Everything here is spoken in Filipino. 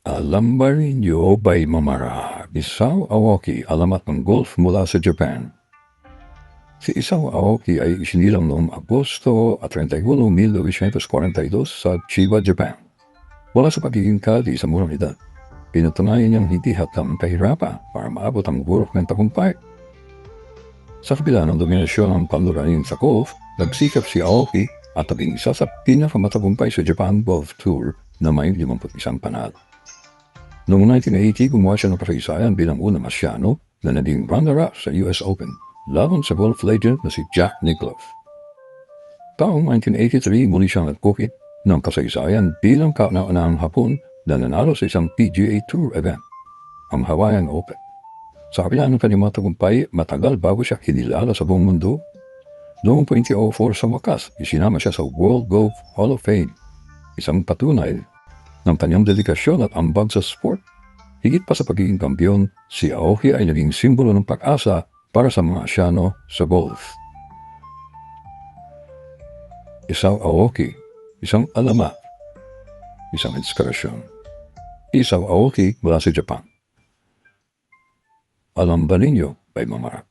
Alam ba ninyo by Mamara, Isao Aoki, alamat ng golf mula sa Japan. Si Isao Aoki ay isinilang noong Agosto 31, 1942 sa Chiba, Japan. Wala sa pagiging kadi sa murang edad, pinatunayan niyang hindi hatang kahirapan para maabot ang burok ng tagumpay. Sa kabila ng dominasyon ng panluranin sa golf, nagsikap si Aoki at naging isa sa pinakamatagumpay sa Japan Golf Tour na may 51 panalo. Noong 1980, gumawa siya ng kasaysayan bilang unang Asyano na naging runner-up sa US Open laban sa golf legend na si Jack Nicklaus. Taong 1983, muli siyang nagkukit ng kasaysayan bilang kauna-unahang Hapon na nanalo sa isang PGA Tour event, ang Hawaiian Open. Sa kabila ng kanyang matagumpay, matagal bago siya kinilala sa buong mundo. Noong 2004 sa wakas, isinama siya sa World Golf Hall of Fame, isang patunay ng kanyang dedikasyon at ambag sa sport. Higit pa sa pagiging kampiyon, si Aoki ay naging simbolo ng pag-asa para sa mga Asyano sa golf. Isao Aoki, isang alamat, isang inspirasyon. Isao Aoki mula sa Japan. Alam ba ninyo by Mamara?